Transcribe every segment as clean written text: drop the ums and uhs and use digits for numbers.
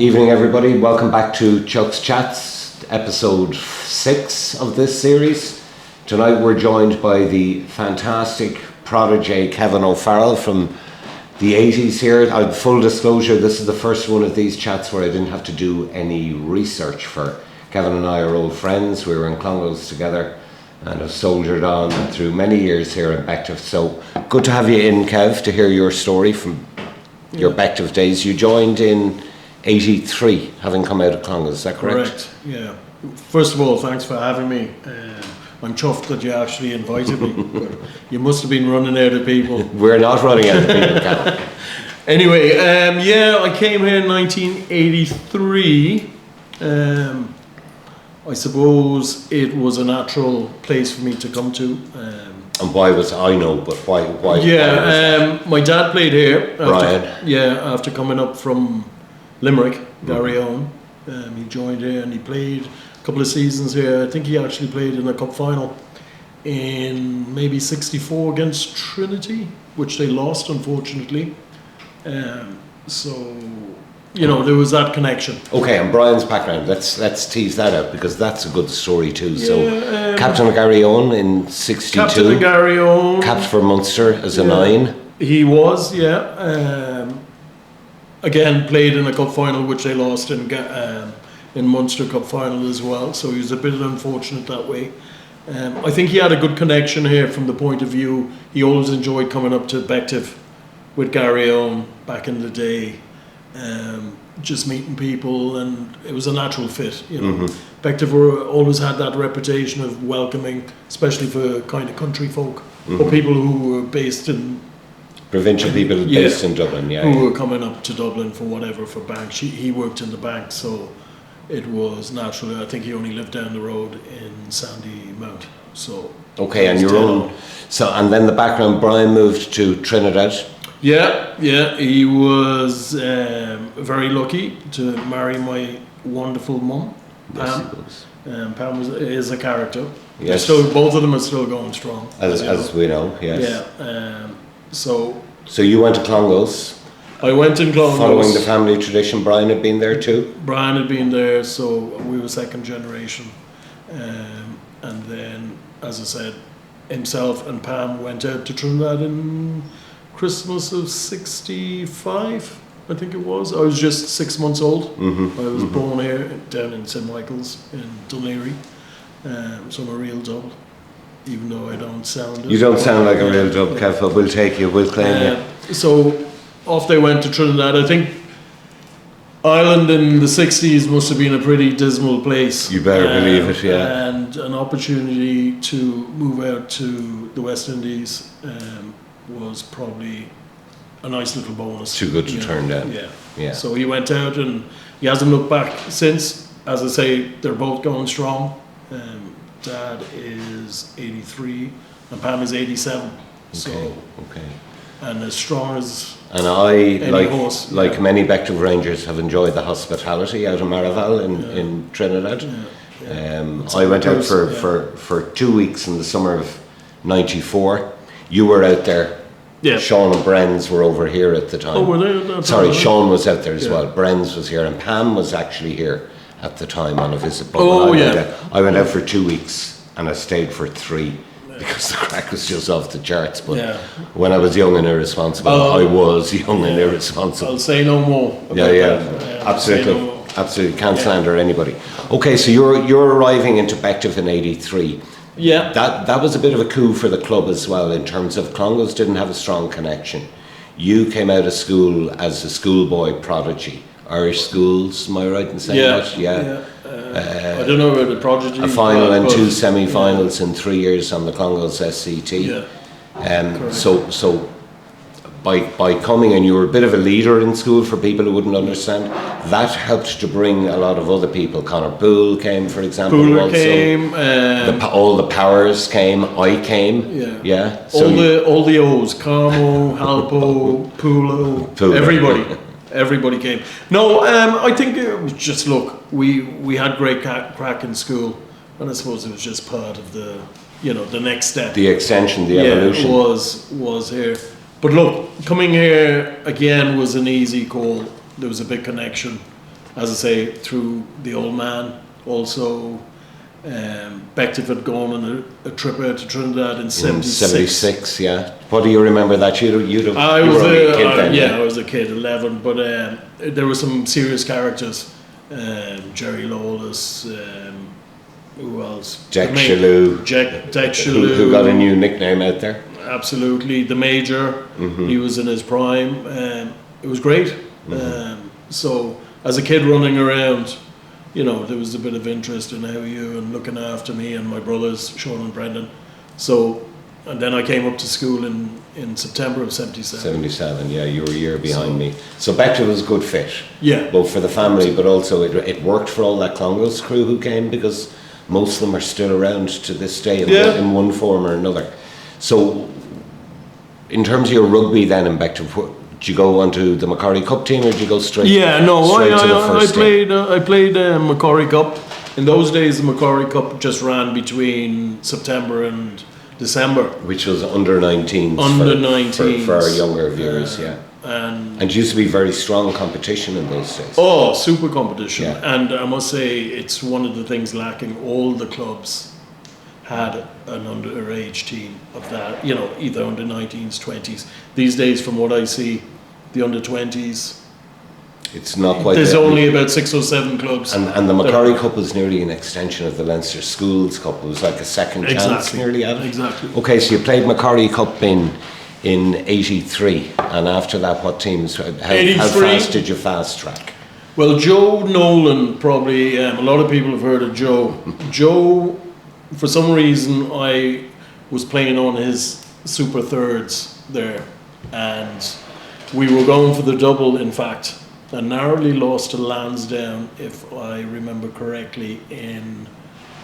Evening, everybody. Welcome back to Chuck's Chats, episode 6 of this series. Tonight we're joined by the fantastic prodigy Kevin O'Farrell from the 80s here. Full disclosure, this is the first one of these chats where I didn't have to do any research for. Kevin and I are old friends. We were in Clongowes together and have soldiered on through many years here in Bective. So good to have you in, Kev, to hear your story from your Bective days. You joined in 83, having come out of Clongowes, is that correct? Correct, yeah. First of all, thanks for having me. I'm chuffed that you actually invited me. But you must have been running out of people. We're not running out of people, Kevin. Anyway, I came here in 1983. I suppose it was a natural place for me to come to. And why was I know, but why? My dad played here. Brian. After coming up from Limerick, Gary Owen. He joined here and he played a couple of seasons here. I think he actually played in a cup final in maybe 64 against Trinity, which they lost, unfortunately. There was that connection. Okay, and Brian's background, let's tease that out because that's a good story too. So, Captain of Gary Owen in 62. Captain of Gary Owen. Capped for Munster as a 9. He was, again, played in a cup final which they lost in Munster Cup final as well. So he was a bit unfortunate that way. I think he had a good connection here from the point of view. He always enjoyed coming up to Bective with Gary Owen back in the day. Just meeting people, and it was a natural fit, Bective always had that reputation of welcoming, especially for kind of country folk or people who were based in provincial people based in Dublin, who were coming up to Dublin for whatever, for bank. He worked in the bank, so it was natural. I think he only lived down the road in Sandy Mount. So okay, and your own. So and then the background. Brian moved to Trinidad. Yeah, he was very lucky to marry my wonderful mum, Pam. Pam is a character. Yes. Both of them are still going strong. As we know, yes. Yeah. So you went to Clongowes. I went in Clongowes. Following the family tradition, Brian had been there too? Brian had been there, so we were second generation. And then, as I said, himself and Pam went out to Trinidad in Christmas of 65, I think it was. I was just 6 months old. I was born here down in St. Michael's in Dunleary. So I'm a real dub, even though I don't sound it. You don't sound like a real dub, Kev, but we'll take you, we'll claim you. So off they went to Trinidad. I think Ireland in the 60s must have been a pretty dismal place. You better believe it, yeah. And an opportunity to move out to the West Indies was probably a nice little bonus. Too good to turn down. Yeah. So he went out and he hasn't looked back since. As I say, they're both going strong. Dad is 83 and Pam is 87. Okay. And as strong as and I, horse, like many Bective Rangers, have enjoyed the hospitality out of Maraval in Trinidad. I went out for 2 weeks in the summer of 94. You were out there. Yeah. Sean and Brenz were over here at the time. Oh, were they? Sorry, Sean was out there as well. Brenz was here, and Pam was actually here at the time on a visit. But I went out for 2 weeks, and I stayed for 3 because the crack was just off the charts. But when I was young and irresponsible, I was young and irresponsible. I'll say no more. Absolutely, can't slander anybody. Okay, so you're arriving into Bective in 83. Yeah. That was a bit of a coup for the club as well, in terms of Clongowes didn't have a strong connection. You came out of school as a schoolboy prodigy. Irish schools, am I right in saying that? Yeah. I don't know about the prodigy. A final and 2 semi-finals in 3 years on the Clongowes SCT. So by coming, and you were a bit of a leader in school for people who wouldn't understand, that helped to bring a lot of other people. Connor Poole came, for example. Pooler came. All the Powers came. I came. Yeah. So all the O's. Carmo, Halpo, Pulo. Everybody came. No, I think it was just, look, we had great crack in school, and I suppose it was just part of the next step. The extension, the evolution. was here. But look, coming here again was an easy call. There was a big connection. as I say, through the old man. Also, Bective had gone on a trip out to Trinidad in 76. 76, yeah. What do you remember that? You were only a kid then, yeah, I was a kid, 11, but there were some serious characters. Jerry Lawless, who else? Jack Shalhoub. Jack Shalhoub. Who got a new nickname out there. Absolutely. The Major, he was in his prime. It was great. So, as a kid running around, you know, there was a bit of interest in how you and looking after me and my brothers, Sean and Brendan. So, and then I came up to school in September of 77. 77, yeah, you were a year behind me. So Bective was a good fit. Yeah. Both for the family, but also it worked for all that Clongowes crew who came, because most of them are still around to this day in one form or another. So, in terms of your rugby then in Bective, did you go onto the Macquarie Cup team, or did you go straight? Yeah, no, to the first team? I played Macquarie Cup. In those days, the Macquarie Cup just ran between September and December. Which was under 19s. Under 19s. For our younger viewers, yeah. And it used to be very strong competition in those days. Oh, super competition. Yeah. And I must say, it's one of the things lacking. All the clubs had an underage team of that, you know, either under 19s, 20s. These days, from what I see, the under 20s, it's not quite. There's only about 6 or 7 clubs. And the Macquarie Cup was nearly an extension of the Leinster Schools Cup. It was like a second chance nearly at it. Exactly. Okay, so you played Macquarie Cup in 83, and after that, what teams? How fast did you fast track? Well, Joe Nolan, probably, a lot of people have heard of Joe. Joe, for some reason, I was playing on his super thirds there, and we were going for the double, in fact, and narrowly lost to Lansdowne, if I remember correctly, in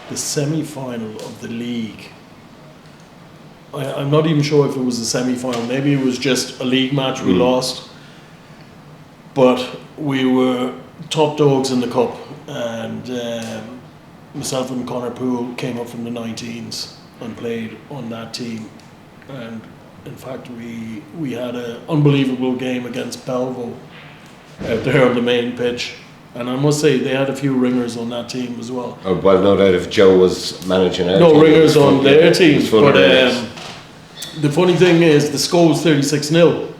the semi-final of the league. I'm not even sure if it was a semi-final. Maybe it was just a league match we lost, but we were top dogs in the cup, and myself and Connor Poole came up from the 19s and played on that team, and in fact we had an unbelievable game against Pelvo out there on the main pitch, and I must say they had a few ringers on that team as well. Oh, well, no doubt if Joe was managing our team. No ringers on their team, but the funny thing is the score was 36-0,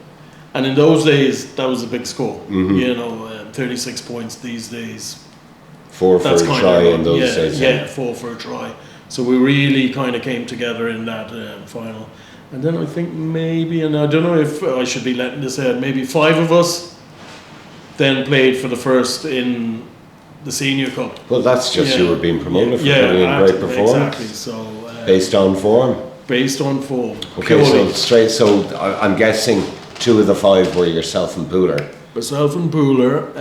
and in those days that was a big score. You know, 36 points these days. 4 for a try in those days. Yeah, 4 for a try. So we really kind of came together in that final. And then I think maybe, and I don't know if I should be letting this out, maybe 5 of us then played for the first in the Senior Cup. Well, that's just you were being promoted for putting in great performance. Exactly. So based on form. Based on form. Okay, so I'm guessing 2 of the 5 were yourself and Pooler. Myself and Pooler,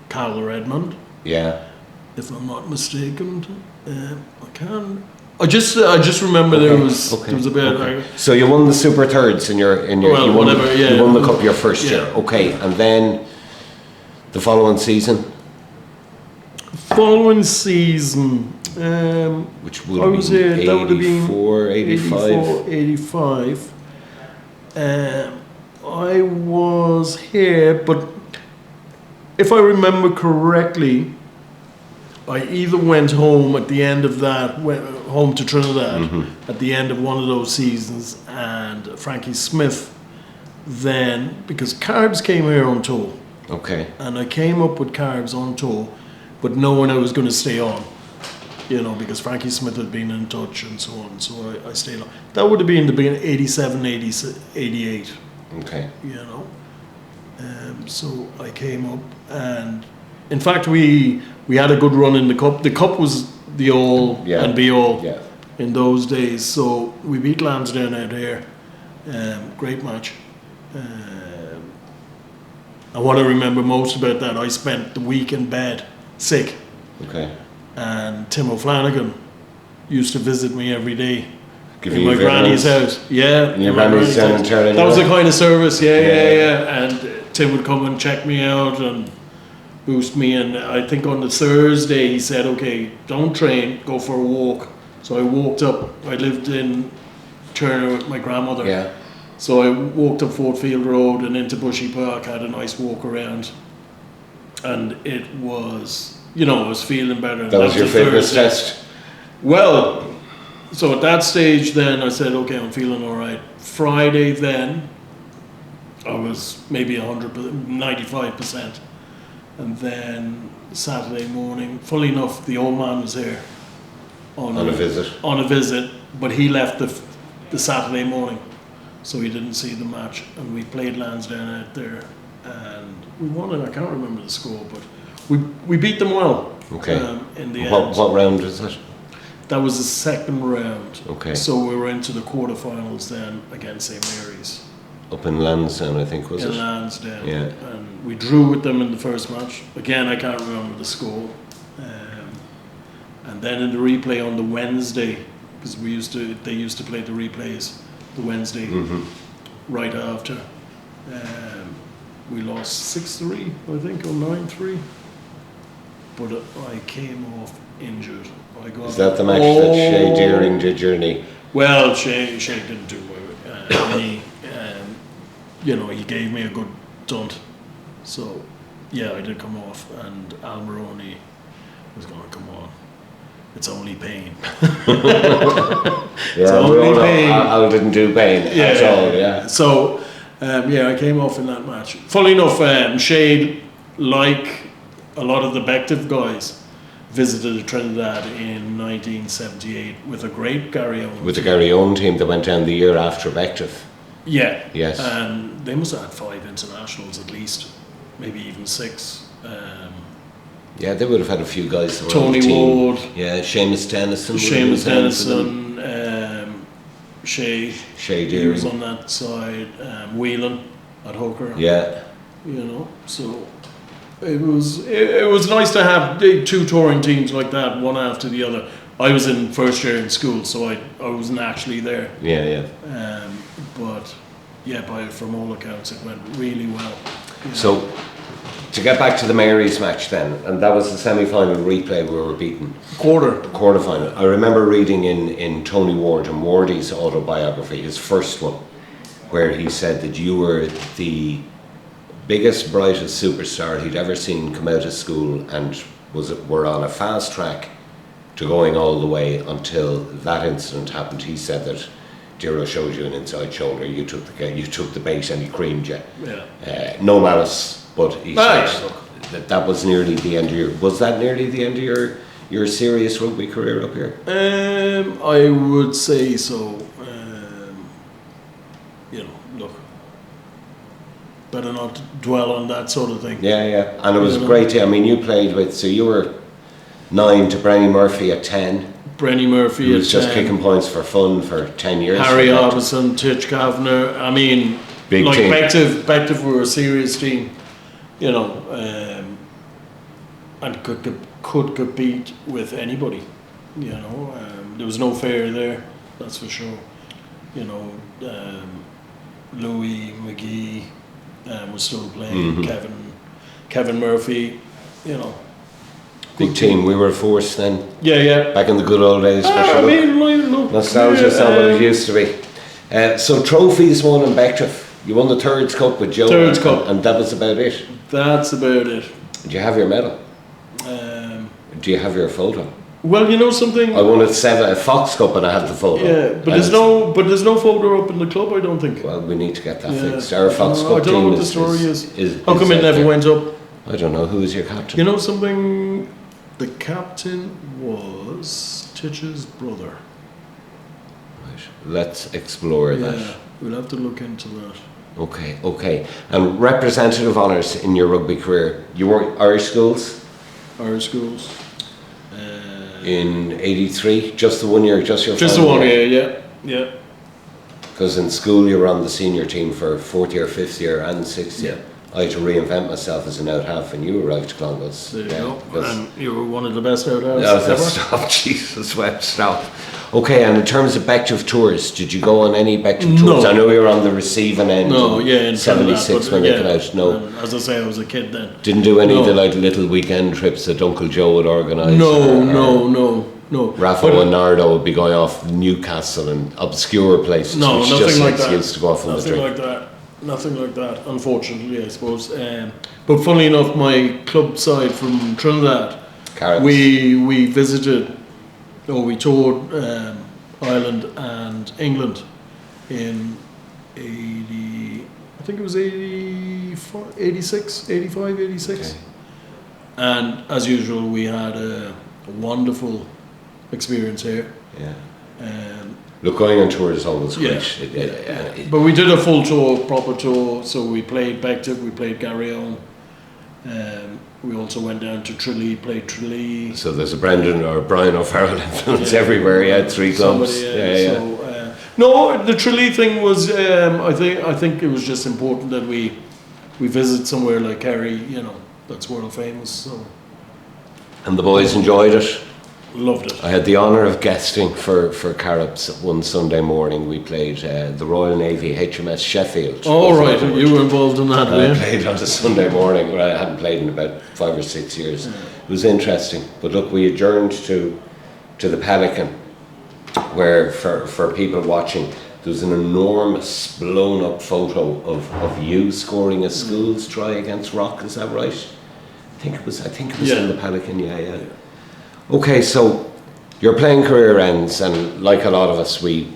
Cal Redmond. Yeah. If I'm not mistaken, I just remember there was a bit. So you won the Super Thirds in your you won the cup your first year. Okay, and then the following season. Which would have been 84, 85. 85. I was here, but if I remember correctly, I either went home at the end of that, went home to Trinidad at the end of one of those seasons, and Frankie Smith then, because Carbs came here on tour. Okay. And I came up with Carbs on tour, but knowing I was going to stay on, you know, because Frankie Smith had been in touch and so on, so I stayed on. That would have been the beginning, 87, 88. Okay. You know. So I came up, and in fact we had a good run in the cup. The cup was the all and be all in those days. So we beat Lansdowne out here. Great match. And what I remember most about that, I spent the week in bed, sick. Okay. And Tim O'Flanagan used to visit me every day. Giving in my granny's house. Yeah. In your granny's house. That was the kind of service, yeah. And Tim would come and check me out and boost me. And I think on the Thursday he said, okay, don't train, go for a walk. So I walked up. I lived in Turner with my grandmother. Yeah. So I walked up Fort Field Road and into Bushy Park, had a nice walk around. and it was, I was feeling better. That was your fitness test? Well, so at that stage then I said, okay, I'm feeling all right. Friday then, I was maybe 95%. And then Saturday morning, fully enough, the old man was here. On a visit? On a visit, but he left the Saturday morning, so he didn't see the match. And we played Lansdowne out there, and we won it. I can't remember the score, but we beat them well. Okay. In the end. What round was it? That was the second round. Okay. So we were into the quarterfinals then against St Mary's. Up in Lansdowne, I think, was it? In Lansdowne. Yeah. And we drew with them in the first match. Again, I can't remember the score. And then in the replay on the Wednesday, because they used to play the replays the Wednesday right after. We lost 6-3, I think, or 9-3. But I came off injured. Is that the match that Shay Deering did your knee? Well, Shay didn't do me. He gave me a good dunt. So, yeah, I did come off, and Al Maroney was going, come on, it's only pain. It's only pain. Al didn't do pain at all, yeah. So, I came off in that match. Funnily enough, Shay, like a lot of the Bective guys, visited Trinidad in 1978 with a great Gary Owen. With the Gary Owen team that went down the year after Bective. Yeah. Yes. And they must have had 5 internationals at least, maybe even 6. Yeah, they would have had a few guys. Tony Ward. Yeah, Seamus Dennison. Shay Deering. He was on that side. Whelan at hooker. Yeah. So it was nice to have 2 touring teams like that, one after the other. I was in first year in school, so I wasn't actually there. Yeah. But from all accounts, it went really well. So, to get back to the Mary's match then, and that was the semi-final replay we were beaten. Quarter-final. I remember reading in Tony Ward and Wardy's autobiography, his first one, where he said that you were the biggest, brightest superstar he'd ever seen come out of school, and were on a fast track to going all the way until that incident happened. He said that Diro showed you an inside shoulder, you took the bait and he creamed you. Yeah. No malice, but he said that was nearly the end of was that nearly the end of your serious rugby career up here? I would say so. Look, better not dwell on that sort of thing. Yeah. And it was great. I mean, you played with, so you were 9 to Brenny Murphy at 10. Brenny Murphy, who was just kicking points for fun for 10 years. Harry Orbison, Titch Kavanagh. I mean, big team. Bective were a serious team, and could compete with anybody. There was no fear there, that's for sure. Louis McGee was still playing. Kevin Murphy. Big team. We were a force then. Yeah. Back in the good old days. Nostalgia's not what it used to be. So trophies won in Bective. You won the Thirds Cup with Joe. Thirds Cup. And that was about it. That's about it. Do you have your medal? Do you have your photo? Well, something. I won a Fox Cup and I have the photo. Yeah, but there's no photo up in the club, I don't think. Well, we need to get that fixed. Our Fox Cup team. I don't know what the story is. How come it never went up? I don't know. Who is your captain? Something. The captain was Titch's brother. Right. Let's explore that. We'll have to look into that. Okay. And representative honours in your rugby career. You were Irish schools? Irish schools. In 83, just the 1 year, just your Just the 1 year, yeah. Because in school you were on the senior team for 4th year, 5th year and 6th year. I had to reinvent myself as an out half, and you arrived to Clongowes. There you go. And you were one of the best out halves ever. Stop, Jesus, stop. Okay, and in terms of Bective tours, did you go on any Bective tours? I know you were on the receiving end. In 76 when they came out. No. And as I say, I was a kid then. Didn't do any of the little weekend trips that Uncle Joe would organise? No. Rafa and Nardo would be going off Newcastle and obscure places. No, which nothing just like that. Used to go off on the nothing drink. like that. nothing like that, unfortunately, I suppose. But funnily enough, my club side from Trinidad, Carrots. we visited, or we toured Ireland and England in 80, I think it was 84, 86, 85, 86. Okay. And as usual, we had a wonderful experience here. Yeah. Um, Look, going on tour is always Yeah, great. but we did a full tour, proper tour. So we played Bective, we played Garryowen. We also went down to Tralee, played Tralee. So there's a Brendan or Brian O'Farrell influence everywhere. He had 3 clubs. Somebody, So, no, the Tralee thing was. I think it was just important that we visit somewhere like Kerry. You know, that's world famous. So And the boys enjoyed it. loved it. I had the honour of guesting for Carrots one Sunday morning. We played the Royal Navy HMS Sheffield. Oh right, you were involved in that, I were you? played on a Sunday morning where I hadn't played in about 5 or 6 years. It was interesting. But look, we adjourned to the Pelican, where for people watching, there was an enormous blown up photo of you scoring a school's try against Rock. Is that right? I think it was Yeah. in the Pelican. Yeah. Okay, so your playing career ends, and like a lot of us, we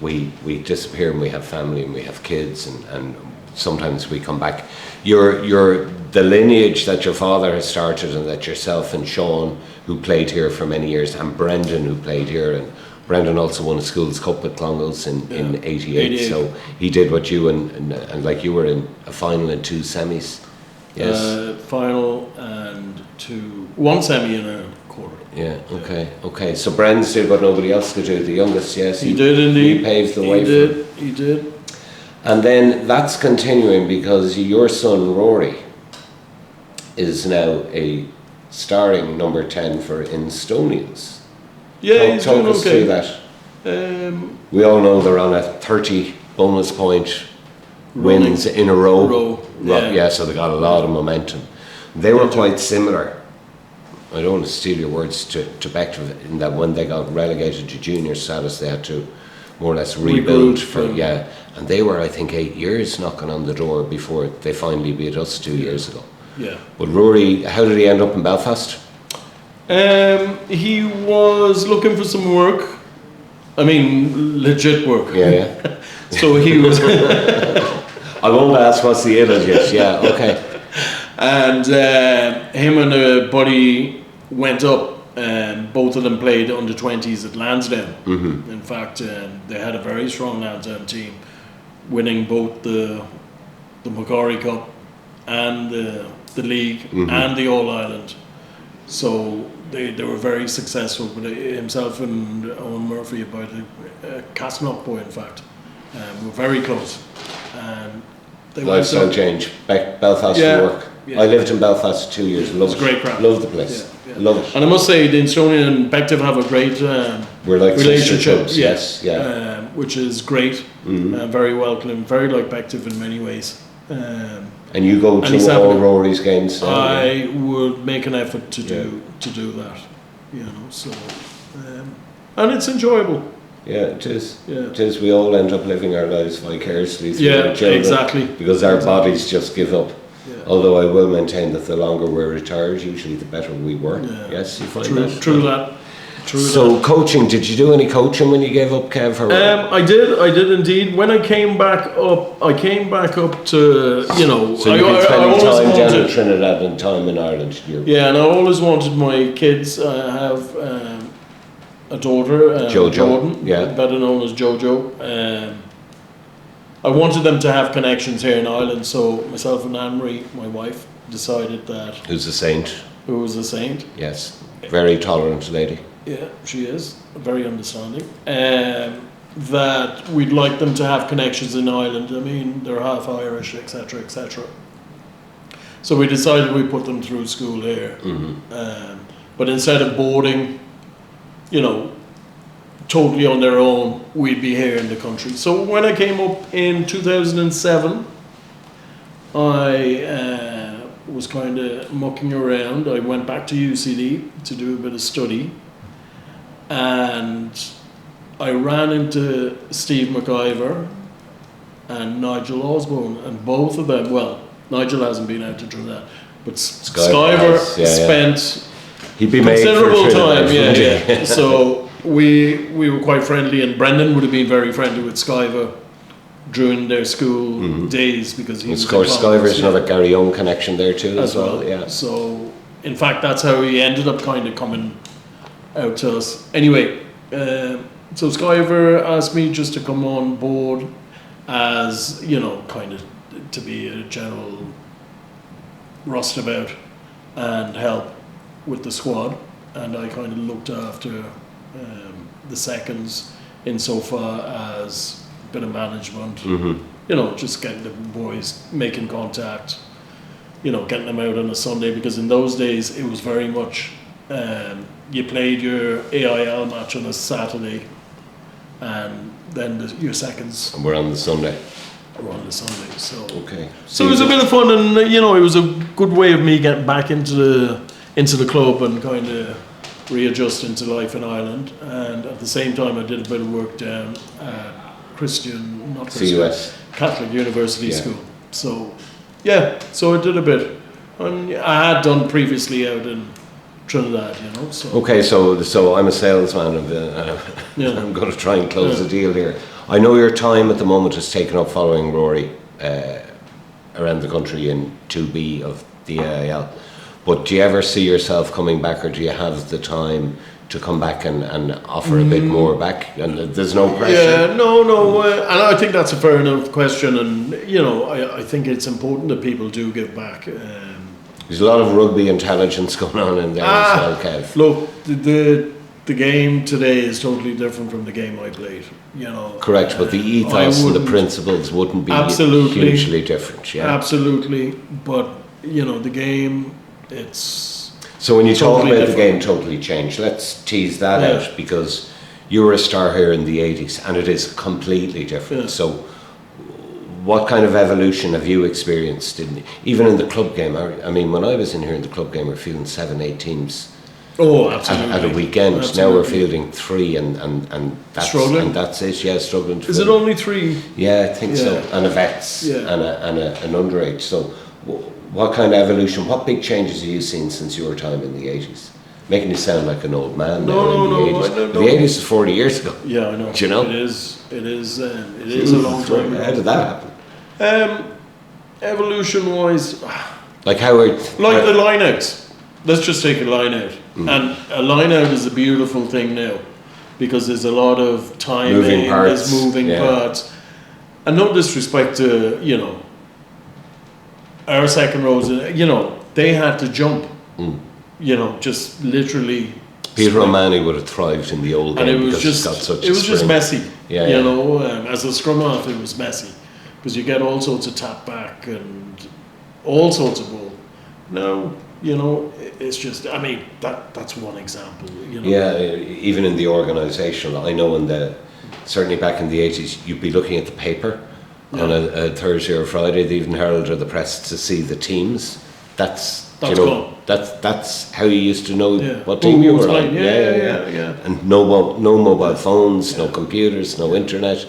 disappear, and we have family and we have kids, and sometimes we come back. You're the lineage that your father has started, and that yourself and Sean, who played here for many years, and Brendan, who played here, and Brendan also won a Schools Cup with Clongowes in 88. So he did what you and like you were in a final and 2 semis. Yes. Final and 1 semi and a quarter. Yeah. Okay. So Brendan did what nobody else could do. The youngest, yes. He did indeed. He paved the way. He did. And then that's continuing because your son Rory is now a starring number 10 for Instonians. Yeah, he's Talk doing us through okay. that. We all know they're on a 30 bonus point wins in a row. Yeah. So they got a lot of momentum. They were quite similar. I don't want to steal your words to Bective, in that when they got relegated to junior status, they had to more or less rebuild and they were, I think, 8 years knocking on the door before they finally beat us 2 years ago. Yeah. But Rory, how did he end up in Belfast? He was looking for some work. I mean, legit work. Yeah. So he was. I won't ask what's the age yet. Yeah, okay. And him and a buddy went up. Both of them played under 20s at Lansdowne. Mm-hmm. In fact, they had a very strong Lansdowne team, winning both the Macquarie Cup and the league and the All Ireland. So they were very successful. But himself and Owen Murphy, about a Castleknock boy, in fact, were very close. And they lifestyle change. Belfast to work. Yeah. I lived in Belfast 2 years. Loved it. Great crowd. Loved the place. Yeah. Love it. And I must say, the Instonian and Bective have a great we're like relationship. Yes. Which is great. Very welcoming. Very like Bective in many ways. And you go to all Rory's games? I would make an effort to do that. You know, so and it's enjoyable. Yeah, it is. Yeah. It is. We all end up living our lives vicariously through our children. Exactly. Because our bodies just give up. Yeah. Although I will maintain that the longer we're retired, usually the better we were. Yeah. Yes, you find that? True that. So coaching, did you do any coaching when you gave up, Kev? I did indeed. When I came back up to, you know... So you've been spending time down in Trinidad and time in Ireland. Yeah, and I always wanted my kids, I have a daughter, Jojo, Jordan, better known as Jojo. I wanted them to have connections here in Ireland, so myself and Anne-Marie, my wife, decided that... Who's a saint? Who was a saint. Yes, very tolerant lady. Yeah, she is, very understanding. That we'd like them to have connections in Ireland. I mean, they're half Irish, etc., etc. So we decided we'd put them through school here. But instead of boarding, you know, totally on their own, we'd be here in the country. So when I came up in 2007, I was kind of mucking around. I went back to UCD to do a bit of study. And I ran into Steve McIver and Nigel Osborne, and both of them, well, Nigel hasn't been out to Trinidad, but Skyver Skyver has, yeah, spent He'd be made for considerable Trinidad, time, wouldn't he? yeah. So we were quite friendly, and Brendan would have been very friendly with Skyver during their school days, because he was Of course, in Clongowes, Skyver's another Gary Young connection there too, as well. Yeah. So, in fact, that's how he ended up kind of coming out to us. Anyway, so Skyver asked me just to come on board as, kind of to be a general rustabout and help with the squad. And I kind of looked after the seconds insofar as a bit of management, just getting the boys making contact, getting them out on a Sunday, because in those days it was very much you played your AIL match on a Saturday, and then your seconds And we're on the Sunday. were on the Sunday. So Okay. so it was a bit of fun, and it was a good way of me getting back into the club and kind of readjusting to life in Ireland. And at the same time, I did a bit of work down at CUS. Catholic University Yeah. School. So so I did a bit, and I had done previously out in Trinidad. So Okay, so I'm a salesman. Yeah. I'm going to try and close the deal here. I know your time at the moment is taken up following Rory around the country in 2B of the AIL. But do you ever see yourself coming back, or do you have the time to come back and offer a bit more back? And there's no pressure? Yeah, no, and I think that's a fair enough question, and I think it's important that people do give back. There's a lot of rugby intelligence going on in there as well, Kev. Look, the game today is totally different from the game I played. Correct, but the ethos and the principles wouldn't be hugely different. Yeah, absolutely. But the game, it's so when you talk totally about the different. game totally changed, let's tease that Yeah. out, because you were a star here in the 80s and it is completely different. Yeah. So what kind of evolution have you experienced even in the club game? I mean, when I was in here in the club game, we're fielding 7-8 teams Oh, absolutely. at a weekend. Now Absolutely. we're fielding 3 and that's, Struggling? and that's it. Yeah, struggling. Is it only 3? Yeah, I think so. Yeah. And a vets Yeah. and an underage. So what kind of evolution, what big changes have you seen since your time in the 80s? Making you sound like an old man now in the 80s. I don't The know. 80s is 40 years ago. Yeah, I know. Do you know? It is a long time ago. How did that happen? Evolution-wise, Like how are... like the line-outs. Let's just take a line-out. And a line-out is a beautiful thing now, because there's a lot of timing, Moving parts, there's moving yeah. parts. And no disrespect to, our second rows, they had to jump, just literally. Peter sprint. O'Mahony would have thrived in the old game, And it was because just, it's got such it was just sprint. messy. Yeah, you yeah. know, as a scrum half, it was messy, because you get all sorts of tap back and all sorts of ball. Now, it's just, I mean, that's one example. Yeah, even in the organisation, I know certainly back in the 80s, you'd be looking at the paper on a Thursday or Friday, the Evening Herald or the Press, to see the teams. That's gone. That's how you used to know Yeah. what team you were on. playing. Yeah. And no mobile phones, no computers, no internet.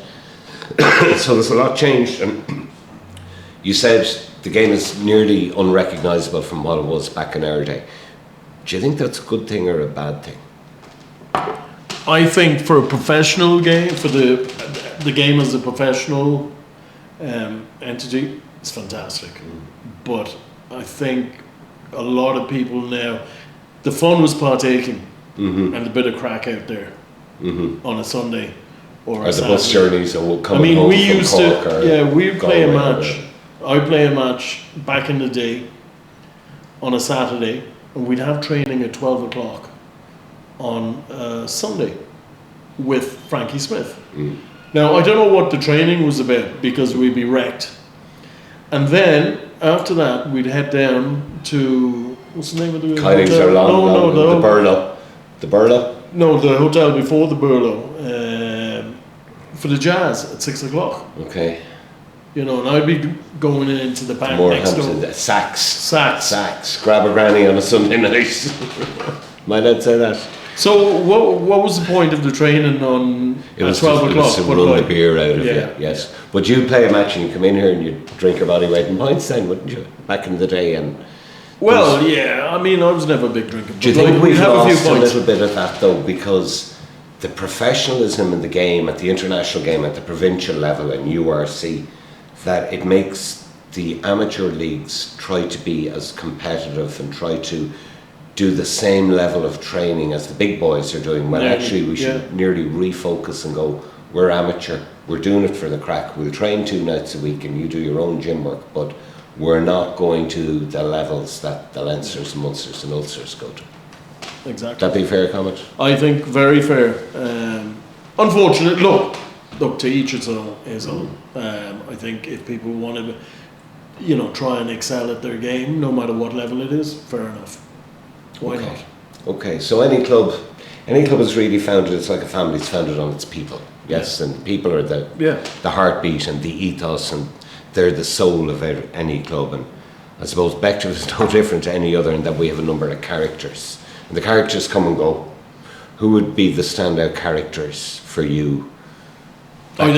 So there's a lot changed. And you said the game is nearly unrecognisable from what it was back in our day. Do you think that's a good thing or a bad thing? I think for a professional game, for the game as a professional entity, it's fantastic. But I think a lot of people now, the fun was partaking and a bit of crack out there on a Sunday or Or the bus Saturday. journeys, or I coming mean, home we from used Cork to, or we'd play a Galway or match. whatever. I'd play a match back in the day on a Saturday, and we'd have training at 12 o'clock on Sunday with Frankie Smith. Now, I don't know what the training was about, because we'd be wrecked. And then, after that, we'd head down to, what's the name of the Kylings hotel? are long, the Burlow. The Burlow? No, the hotel before the Burlow, for the Jazz at 6 o'clock. Okay. And I'd be going into the bank next door. Morehampton, Sacks. Sacks. Sacks. Grab a granny on a Sunday night. My dad say that. So what was the point of the training on It was 12 just, o'clock? it was to What run about- the beer out of Yeah, you, yes. But you'd play a match and you'd come in here and you'd drink your body weight in pints then, wouldn't you? Back in the day. And Well, yeah, I mean, I was never a big drinker. do you but, think like, we've we'd have a few lost a pints. little bit of that though, because the professionalism in the game, at the international game, at the provincial level and URC, that it makes the amateur leagues try to be as competitive and try to do the same level of training as the big boys are doing, when Yeah, actually we should nearly refocus and go, we're amateur, we're doing it for the crack, we'll train 2 nights a week and you do your own gym work, but we're not going to the levels that the Leinsters and Munsters and Ulsters go to. Exactly. That'd be a fair comment? I think very fair. Unfortunate. Look, to each its own. I think if people want to, try and excel at their game, no matter what level it is, fair enough. Why not? Okay, so any club is really founded, it's like a family, it's founded on its people. Yes, and people are the heartbeat and the ethos, and they're the soul of any club. And I suppose Bective is no different to any other in that we have a number of characters. And the characters come and go. Who would be the standout characters for you back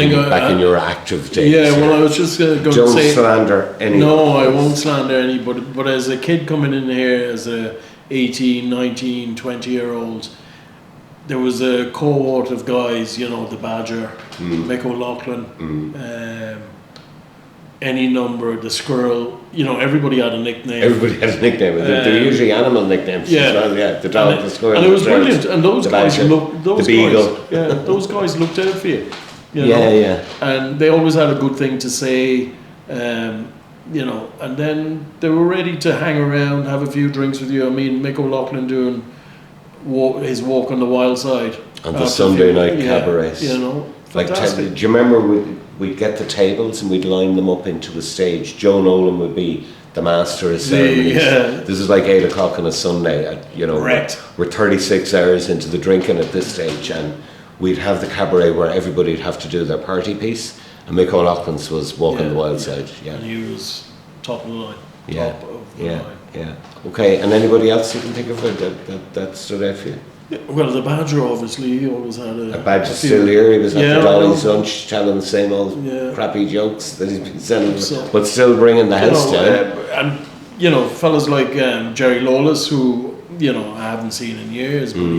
in your active days? Yeah, well, I was just going to Don't say... slander any. No, I won't slander anybody. But as a kid coming in here, as a 18, 19, 20-year-old, there was a cohort of guys, the Badger, Mick O'Loughlin, any number, the Squirrel, everybody had a nickname. Everybody has a nickname. They're usually animal nicknames as well. Yeah, the dog, the squirrel, and it was the bird, brilliant. And those the guys badger, looked, the beagle. those guys looked out for you. Yeah. And they always had a good thing to say, and then they were ready to hang around, have a few drinks with you. I mean, Mick O'Loughlin doing his walk on the wild side on the Sunday night cabarets. Fantastic. Do you remember we'd get the tables and we'd line them up into a stage? Joe Nolan would be the master of ceremonies. This is like 8 o'clock on a Sunday. Correct. We're 36 hours into the drinking at this stage, and we'd have the cabaret where everybody'd have to do their party piece, and Mick O'Loughlin's was walking the wild side. Yeah, and he was top of the line. Top of the line. Yeah. Okay, and anybody else you can think of that stood out for you? Yeah, well, the Badger, obviously, he always had a... Badger's still here. He was at the Dolly's lunch telling the same old crappy jokes that he's been selling, but still bringing the house down. And, fellas like Jerry Lawless, who, I haven't seen in years, but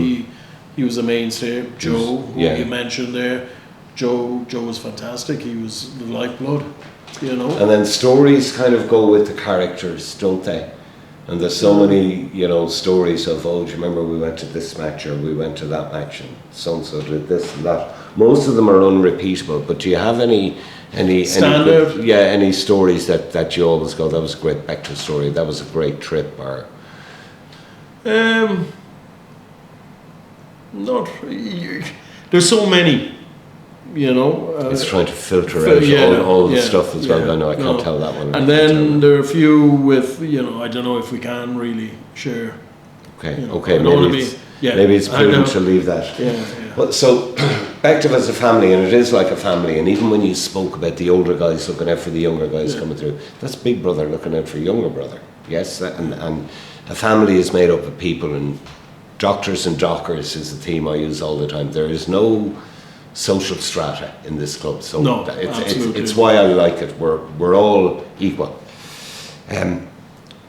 he was a mainstay. Joe, who you mentioned there. Joe was fantastic. He was the lifeblood, And then stories kind of go with the characters, don't they? And there's so many, stories of, do you remember we went to this match or we went to that match and so-and-so did this and that. Most of them are unrepeatable, but do you have any standard? Any stories that you always go, that was a great Bective story, that was a great trip, or? There's so many. It's trying to filter out all the stuff as well. I know I can't tell that one. And then there are a few with, I don't know if we can really share. Okay, maybe it's prudent to leave that. Well, so Bective as a family, and it is like a family, and even when you spoke about the older guys looking out for the younger guys coming through, that's big brother looking out for younger brother. Yes, and a family is made up of people, and doctors and dockers is the theme I use all the time. There is no social strata in this club, so it's why I like it. We're all equal.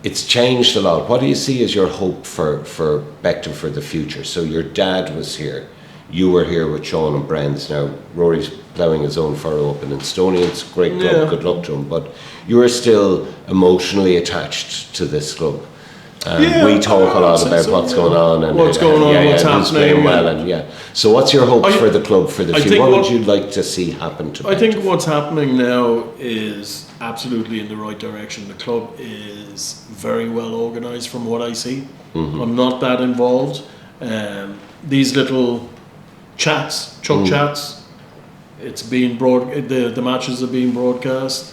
It's changed a lot. What do you see as your hope for Bective for the future? So your dad was here, you were here with Sean and Brens. Now Rory's ploughing his own furrow up in Estonia. It's a great club, good luck to him, but you're still emotionally attached to this club. We talk a lot about what's going on and what's going on, what's happening. Well, so what's your hope for the club for the future? What would you like to see happen to Bective? I think what's happening now is absolutely in the right direction. The club is very well organised from what I see. I'm not that involved. These little chats, chats, it's being the matches are being broadcast.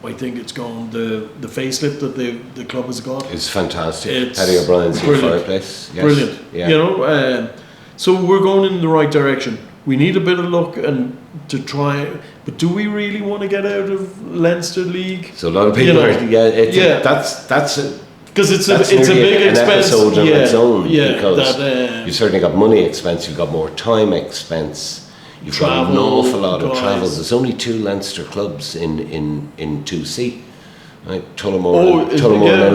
I think it's gone. The facelift that the club has got. It's fantastic. Paddy O'Brien's new fireplace. Yes. Brilliant. Yeah. So we're going in the right direction. We need a bit of luck and to try. But do we really want to get out of Leinster League? So a lot of people are. That's it. because it's That's a nearly big an expense. episode on its own, because that, you've certainly got money expense, you've got more time expense, you've got an Travel, awful lot of guys. travel. There's only 2 Leinster clubs in 2C, right? Tullamore and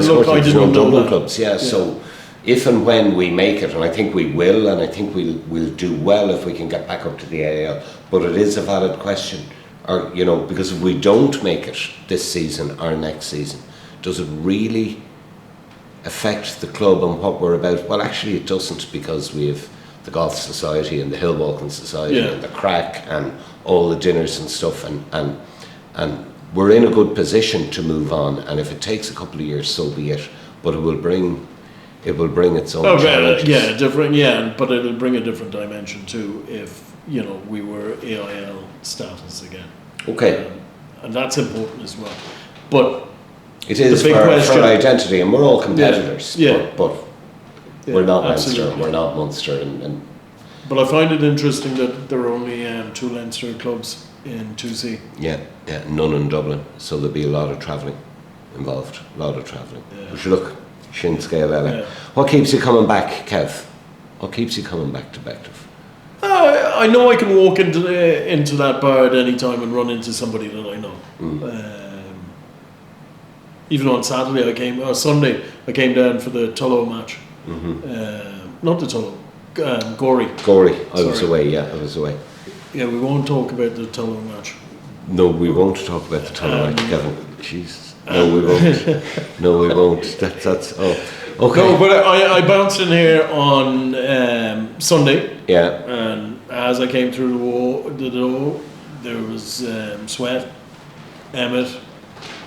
look, I there's didn't no know Dublin that. clubs. Yeah, so if and when we make it, and I think we will, and I think we'll do well if we can get back up to the AIL, but it is a valid question. Or, you know, because if we don't make it this season or next season, does it really affect the club and what we're about? Well, actually it doesn't, because we have the Golf Society and the Hill Walking Society and the Crack and all the dinners and stuff, and we're in a good position to move on, and if it takes a couple of years, so be it, but it will bring its own challenges. But it'll bring a different dimension too if, you know, we were AIL status again. Okay. And that's important as well. But it is the big for question, identity, and we're all competitors, but we're not absolutely. Leinster, we're not Munster, and But I find it interesting that there are only 2 Leinster clubs in 2C. yeah, none in Dublin, so there'll be a lot of travelling involved, We should look, Shin Scale Ella. Yeah. What keeps you coming back, Kev? What keeps you coming back to Bective? I know I can walk into that bar at any time and run into somebody that I know. Even on Saturday Sunday I came down for the Tullow match. Not the Tullow, Gorey. I was away. Yeah, we won't talk about the Tullow match. No, we won't talk about the Tullow match, Kevin. Jesus. No, we won't. No, we won't. That's okay. No, but I bounced in here on Sunday. Yeah. And as I came through the door, there was Sweat, Emmett,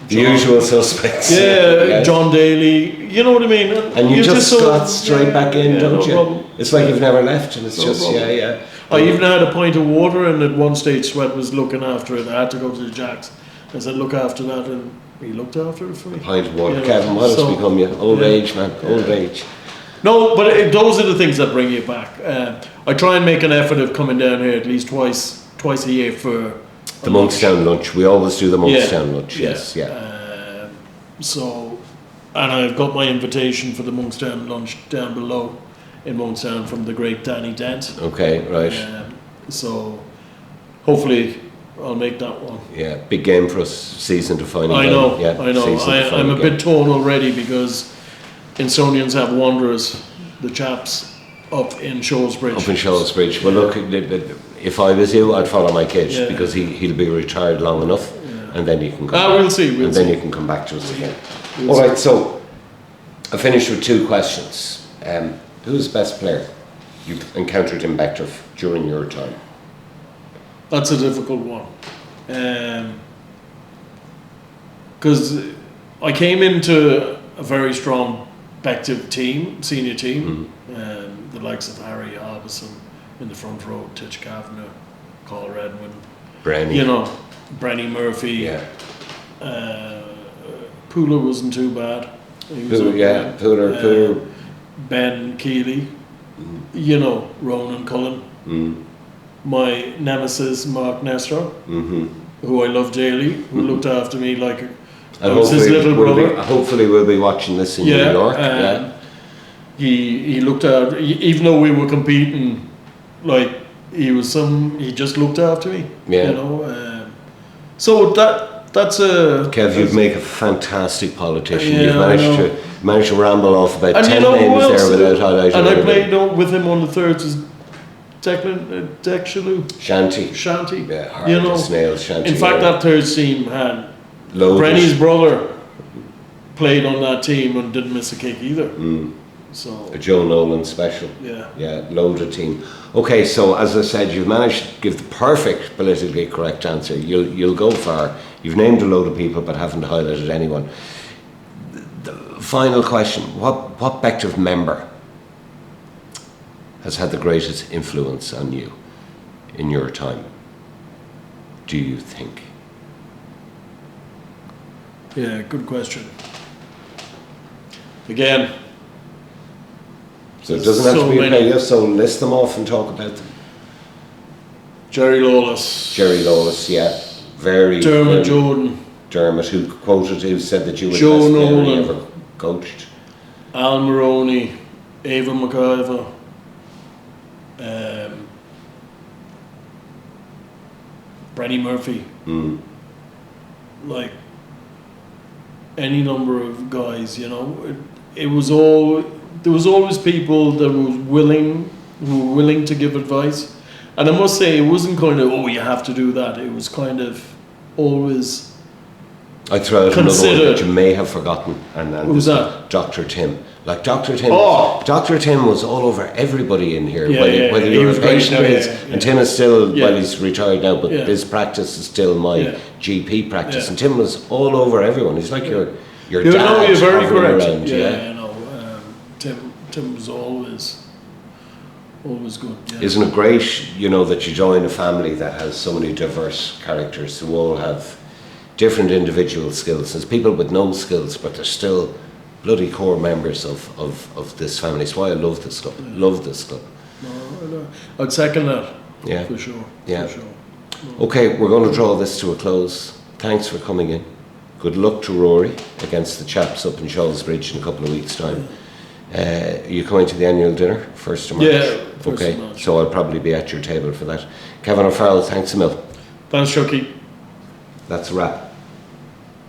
The usual suspects. Yeah, John Daly. You know what I mean? And you just slot straight back in, don't you? Problem. It's like you've never left, and it's No just problem. I even had a pint of water, and at one stage Sweat was looking after it. I had to go to the Jacks. I said, look after that, and he looked after it for me. Pint of water. You know, Kevin, what has become you? Old age, man. Old age. No, but those are the things that bring you back. I try and make an effort of coming down here at least twice a year for the Monkstown lunch. We always do the Monkstown lunch. Yes, so, and I've got my invitation for the Monkstown lunch down below in Monkstown from the great Danny Dent. Okay, right. So, hopefully, I'll make that one. Yeah, big game for us, season defining. I know. I'm a game. bit torn already because Insonians have Wanderers, the chaps up in Shoalsbridge. Up in Shoalsbridge. Well, look, if I was you, I'd follow my kid because he'll be retired long enough, and then you can come. We'll see. Then you can come back to us again. All right. So I finished with 2 questions. Who's the best player you've encountered in Bective during your time? That's a difficult one. Because I came into a very strong Bective team, senior team, the likes of Harry Harbison in the front row, Titch Kavanagh, Carl Redmond, Brenny Murphy. Yeah. Pooler wasn't too bad. Pooler. Ben Keeley, Ronan Cullen. My nemesis, Mark Nestor, who I love dearly, who looked after me like I was his little brother. Hopefully we'll be watching this in New York. He looked out, even though we were competing, like he just looked after me. So that's a... Kev, you'd make a fantastic politician. You've managed to ramble off about 10 names there without highlighting. And I played with him on the thirds as Dechalou. Shanty. Yeah, hard as nails, Shanty. In fact, that third team had Loaded. Brenny's brother played on that team and didn't miss a kick either. So a Joe Nolan special. Yeah, loaded team. Okay, so as I said, you've managed to give the perfect politically correct answer. You'll go far. You've named a load of people but haven't highlighted anyone. The final question, what Bective member has had the greatest influence on you in your time, do you think? Yeah, good question. Again. So it doesn't have to be a player, so list them off and talk about them. Jerry Lawless, yeah. Dermot Jordan. Dermot, who said that you were the Joe best player Nolan. he ever coached. Al Maroney, Ava McIver, Brenny Murphy, like any number of guys, you know. It was all, there was always people that were willing to give advice. And I must say, it wasn't kind of, oh, you have to do that. It was kind of always I throw out another one considered. that you may have forgotten, and Who's that? Dr. Tim. Like Dr. Tim, Oh. Dr. Tim was all over everybody in here, Yeah, whether, yeah, whether he you're was a great patient now, or yeah, his, yeah. and Tim is still, Yeah. well, he's retired now, but Yeah. his practice is still my Yeah. GP practice, Yeah. and Tim was all over everyone. He's like your You dad. know, you're very hovering correct. around, Yeah, you know, Tim was always good. Yeah. Isn't it great, you know, that you join a family that has so many diverse characters who all have different individual skills? There's people with no skills, but they're still bloody core members of this family. That's why I love this club. Love this club. No, I'd second that. Yeah. For sure. Yeah. For sure. Okay, we're going to draw this to a close. Thanks for coming in. Good luck to Rory against the chaps up in Shawsbridge in a couple of weeks' time. Are you coming to the annual dinner, 1st of March? Yeah, 1st okay, of March. so I'll probably be at your table for that. Kevin O'Farrell, thanks a mil. Thanks, Chucky. That's a wrap.